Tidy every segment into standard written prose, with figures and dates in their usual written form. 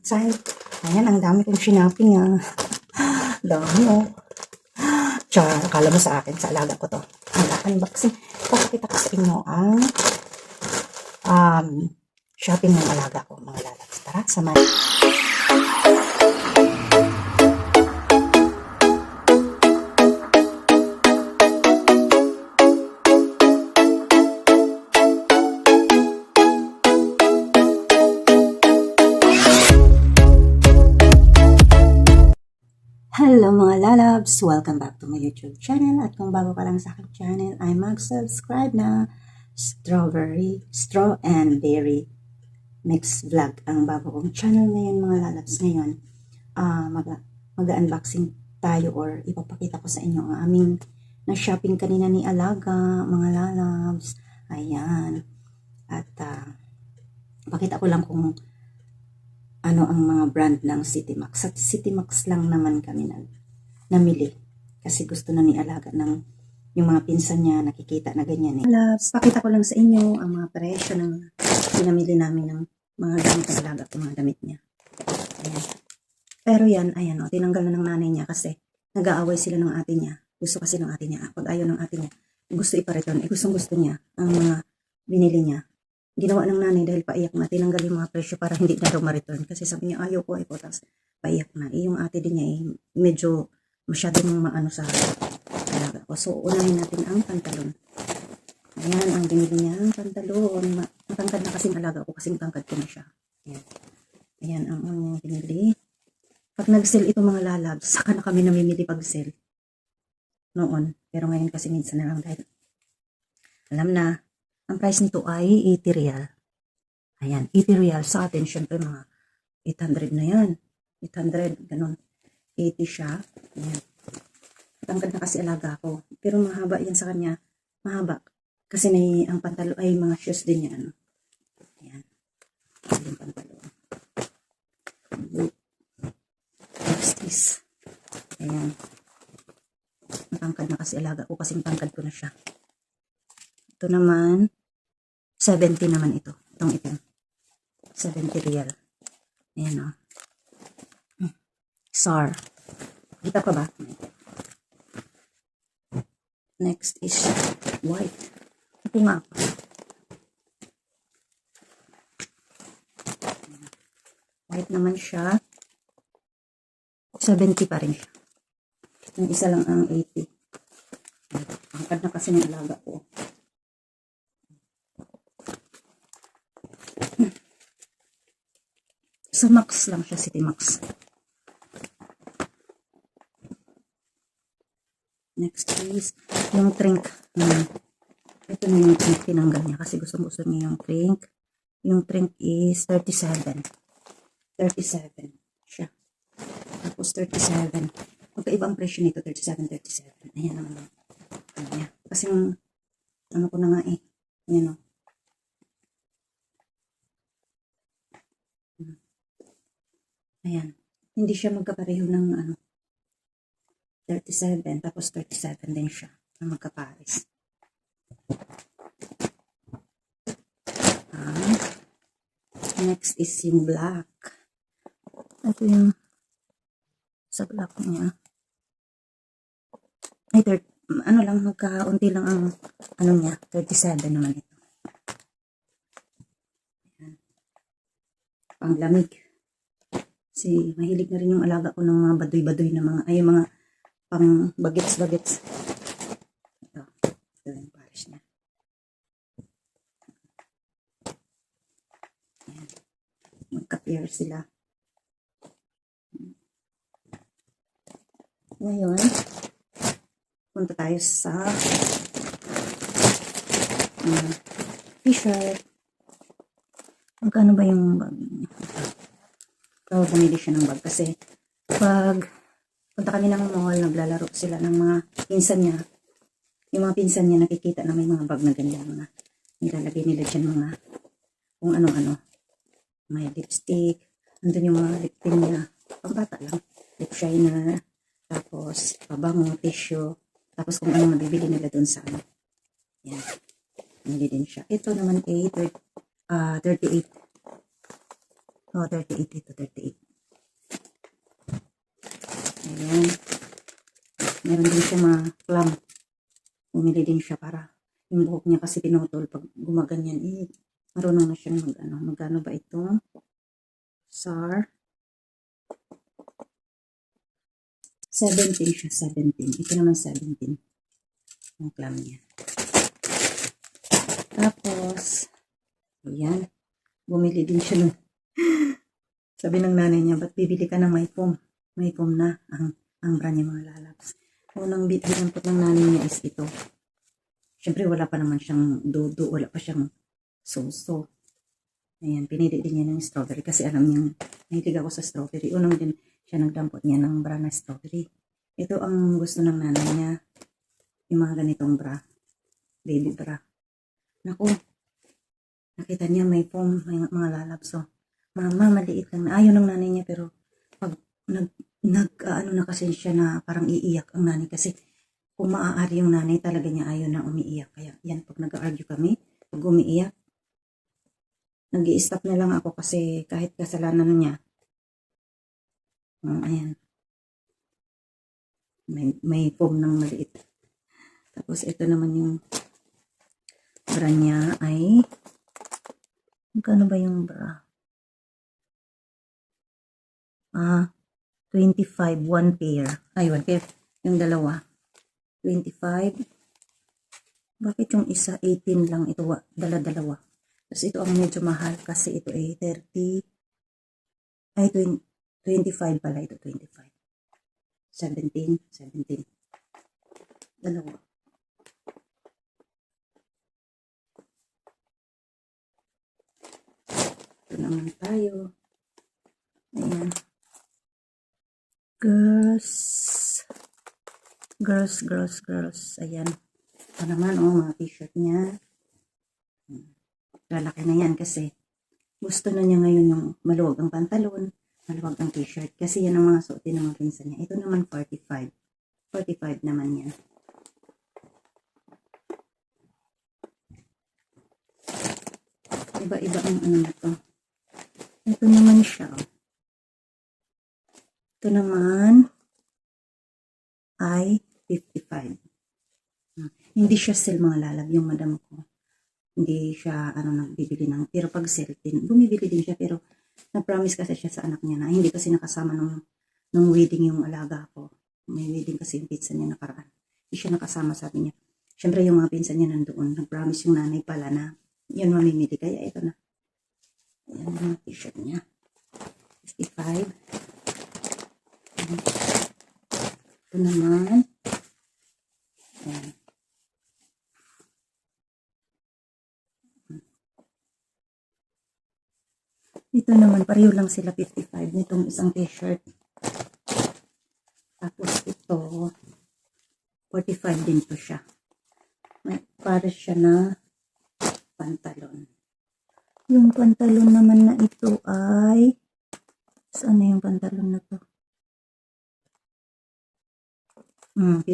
Saan? Ayan, ang dami kong shopping Dami Char, akala mo sa akin, sa alaga ko to. Unboxing. Papakita ko sa inyo ang shopping ng alaga ko, mga lalabs. Tara, samahan. Hello mga lalabs! Welcome back to my YouTube channel. At kung bago ka lang sa aking channel, ay mag-subscribe na. Straw and Berry Mix Vlog ang bago kong channel ngayon mga lalabs. Ngayon, mag-unboxing tayo or ipapakita ko sa inyo ang aming na-shopping kanina ni Alaga, mga lalabs. Ayan. At pakita ko lang kung ano ang mga brand ng City Max. Sa City Max lang naman kami namili. Kasi gusto na ni Alaga ng yung mga pinsan niya nakikita na ganyan Loves, pakita ko lang sa inyo ang mga presyo ng pinamili namin ng mga gamit ng Alaga at mga damit niya. Ayan. Pero yan, ayan tinanggal na ng nanay niya kasi nag-aaway sila ng ate niya. Gusto kasi ng ate niya. Pag ayaw ng ate niya, gusto ipa-return. Gustong gusto niya ang mga binili niya. Ginawa ng nanay dahil paiyak na, tinanggal yung mga presyo para hindi na daw ma-return. Kasi sabi niya, ayaw ko, tapos paiyak na. Yung ate din niya, medyo masyadong maano sa alaga ko. So, unahin natin ang pantalon. Ayan, ang binili niya, ang pantalon. Matangkad na kasing alaga ko, kasing tangkad ko na siya. Ayan, ayan ang binili. Pag nag-sell ito mga lalabs, saka na kami namimili pag-sell. Noon. Pero ngayon kasi minsan na lang dahil alam na, ang price nito ay 80 real. Ayan, 80 real sa atin. Syempre mga 800 na yan. 800, ganun. 80 siya. Ayan. Tangkad na kasi alaga ko. Pero mahaba yan sa kanya. Mahaba. Kasi ang pantalo ay mga shoes din yan. Ayan. Yung pantalo. Next is. Ayan. Matangkad na kasi alaga ko. Kasing tangkad ko na siya. Ito naman. 70 naman ito. Itong itim. 70 real. Ayan SAR. Kita ko ba? Next is white. Ito nga. White naman siya. 70 pa rin siya. Yung isa lang ang 80. Angkad na kasi ng alaga ko. Sa Max lang siya, City Max. Next is yung trink. Ito na yung trink tinanggal niya kasi gusto niya yung trink. Yung trink is 37. 37 siya. Tapos 37. Magkaiba ang presyo nito, 37. Ayan naman. Ayan. Kasi ano ko na nga Ayan Ayan. Hindi siya magkapareho ng 37. Tapos 37 din siya. Na magkapares. Next is yung black. Ito yung sa black niya. Ay, ano lang, magkaunti lang ang ano niya. 37 naman ito. Ayan. Panglamig. Kasi mahilig na rin yung alaga ko ng mga baduy-baduy na mga pang bagets. Ito yung pares niya. Ayan. Magka-pair sila. Ngayon, punta tayo sa t-shirt. Magkano ba yung bag niya? So, bumili siya ng bag kasi pag punta kami ng mall, naglalaro sila ng mga pinsan niya. Yung mga pinsan niya nakikita na may mga bag na ganyan. Nilalagay nila dyan mga kung ano-ano. May lipstick. Andun yung mga lip tint niya. Pambata lang. Lip shiner. Tapos, pabango, tissue. Tapos kung ano mabibili nila dun sa ano. Yan. Hindi din siya. Ito naman ay 38. Oh, 38 ito, 38. Ayan. Meron din siya mga clam. Bumili din siya para yung buhok niya kasi pinutol pag gumaganyan. Marunong na siyang magano ba ito? SAR. 17 siya, 17. Ito naman 17. Ang clam niya. Tapos, ayan. Bumili din siya nun. Sabi ng nanay niya, ba't bibili ka ng may foam? May foam na ang brand niya mga lalabs. Unang binampot ng nanay niya is ito. Siyempre wala pa naman siyang dudo, wala pa siyang suso. Ayan, pinili din niya ng strawberry kasi alam niya, nahilig ako sa strawberry. Unang din siya nagdampot niya ng bra na strawberry. Ito ang gusto ng nanay niya. Yung mga ganitong bra. Baby bra. Naku, nakita niya may foam, may mga lalabs. So, mama, maliit lang. Ayaw ng nanay niya pero pag ano na kasi siya na parang iiyak ang nanay kasi kung maaari yung nanay talaga niya ayaw na umiiyak. Kaya yan, pag nag-argue kami, pag umiiyak, nag-i-stop na lang ako kasi kahit kasalanan niya. Ayan. May foam ng maliit. Tapos ito naman yung bra niya ay magkano ba yung bra? 25, one pair. Ay, one pair. Yung dalawa. 25. Bakit yung isa 18 lang? Ito, dala-dalawa. Tapos ito ang medyo mahal kasi ito ay 30. Ay, 25 pala. Ito, 25. 17. Dalawa. Ito naman tayo. Ayan. Girls. Ayan. Ito naman, mga t-shirt niya. Lalaki na yan kasi gusto na niya ngayon yung maluwag ang pantalon, maluwag ang t-shirt. Kasi yan ang mga suotin ng mga pinsan niya. Ito naman 45. 45 naman yan. Iba-iba ang ano na to. Ito naman siya. Ito naman ay 55. Hindi siya sale mga lalab yung madam ko. Hindi siya nagbibili ng, pero pag sale din, bumibili din siya pero nag-promise kasi siya sa anak niya na hindi kasi nakasama nung wedding yung alaga ko. May wedding kasi yung pinsan niya nakaraan. Hindi siya nakasama, sabi niya. Siyempre yung mga pinsan niya nandoon, nag-promise yung nanay pala na yun mamimili. Kaya ito na. Ayan yung mga t-shirt niya. 55. Ito naman. Ayan. Ito naman, pareho lang sila 55 nitong isang t-shirt. Tapos ito, 45 din to siya. May para siya na pantalon. Yung pantalon naman na ito ay, saan na yung pantalon na to? 50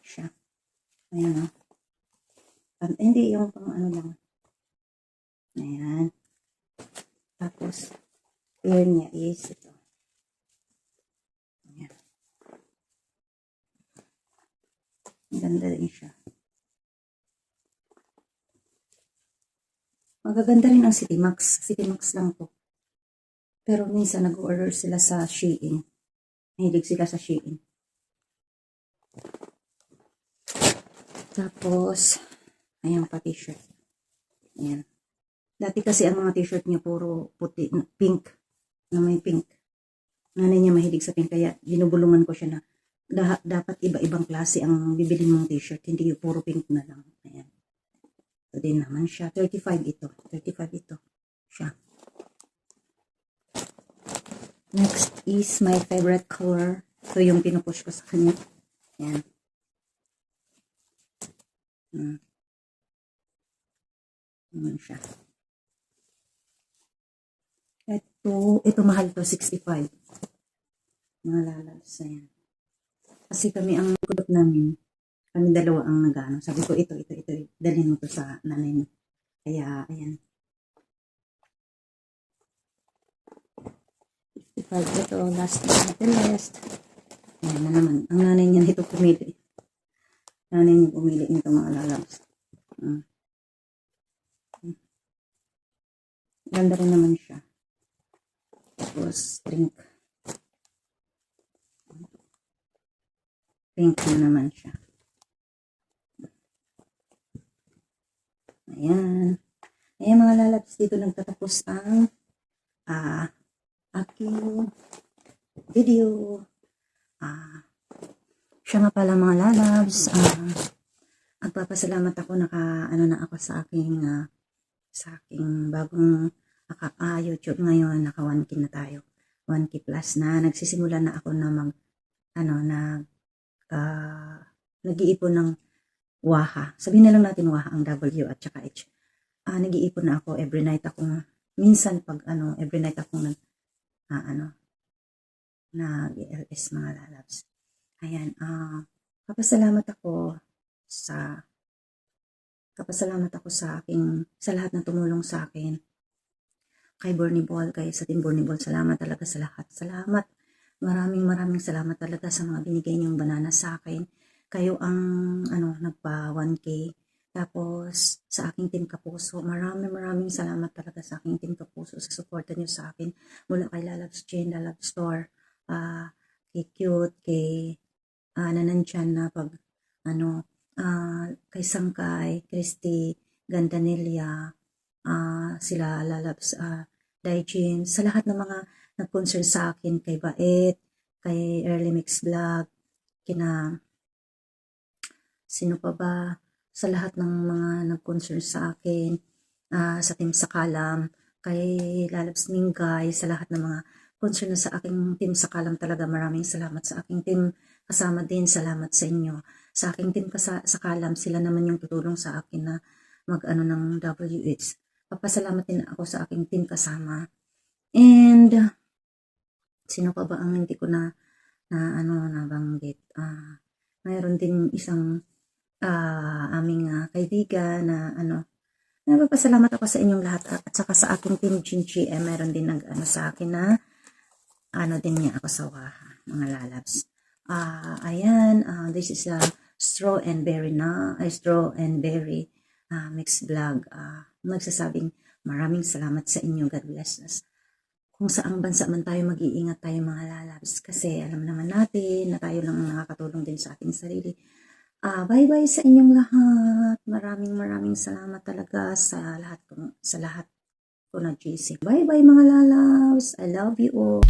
siya. Ayan o. Hindi, yung pang ano lang. Ayan. Tapos, pair niya is ito. Ayan. Maganda rin siya. Magaganda rin ang City Max. City Max lang to. Pero minsan nag-order sila sa Shein. Mahilig sila sa Shein. Tapos, ayan pa t-shirt. Ayan. Dati kasi ang mga t-shirt niya puro puti, pink. Na may pink. Nanay niya mahilig sa pink. Kaya binubulungan ko siya na dapat iba-ibang klase ang bibili mong t-shirt. Hindi yung puro pink na lang. Ayan. Ito din naman siya. 35 ito. 35 ito. Siya. Next is my favorite color. Ito yung pinupush ko sa kanya. Ayan. Ayan siya. Ito mahal to, 65. Mga lalabs. Ayan. Kasi kami ang kulot namin. Kami dalawa ang nag-ano. Sabi ko, ito. Dalhin mo to sa nanay mo. Kaya, ayan. Pag ito, last but not the least. Ayan na naman. Ang nanay niya nito pumili. Nanay niya pumili nito mga lalabs. Ganda rin naman siya. Tapos, pink. Pink na naman siya. Ayan. Ayan mga lalabs, dito nagtatapos ang aking video. Siya nga pala mga lalabs, nagpapasalamat ako na ako sa aking bagong YouTube ngayon, naka 1K na tayo. 1K plus na. Nagsisimula na ako na nag-iipon ng Waha. Sabihin na lang natin Waha ang W at saka H. Nag-iipon na ako every night ako. Minsan pag every night ako nag-LS mga lalabs. Ayan, kapasalamat ako sa lahat na tumulong sa akin. Kay Borny Ball, sa Team Borny Ball, salamat talaga sa lahat. Salamat. Maraming salamat talaga sa mga binigay niyong banana sa akin. Kayo ang nagpa 1K. Tapos sa aking Team Kapuso, maraming salamat talaga sa aking Team Kapuso sa suporta niyo sa akin. Mula kay Lalabs Jane, Lalabs Store, kay Cute, kay nanandyan na pag kay Sangkay, Christy, Gandanelia, sila Lalabs, Daijin, sa lahat ng mga nag-concern sa akin, kay Baet, kay Early Mix Vlog, sino pa ba, sa lahat ng mga nag-concern sa akin, sa Team Sakalam, kay Lalabs Mingay, sa lahat ng mga concern na sa aking Team Sakalam talaga, maraming salamat sa aking team kasama din, salamat sa inyo. Sa aking Team Sakalam, sila naman yung tutulong sa akin na ng WH. Papasalamat din ako sa aking team kasama. And sino pa ba ang hindi ko nabanggit? Mayroon din isang aming kaibigan na napapasalamat ako sa inyong lahat at saka sa aking Team Jinchi, mayroon din sa akin na din niya ako sa Waha, mga lalabs. Ayan, this is a straw and berry mixed vlog. Nagsasabing maraming salamat sa inyo. God bless us. Kung saang bansa man tayo, mag-iingat tayo mga lalabs. Kasi alam naman natin na tayo lang nakakatulong din sa ating sarili. Bye-bye sa inyong lahat. Maraming salamat talaga sa lahat ko na GC. Bye-bye mga lalabs. I love you all.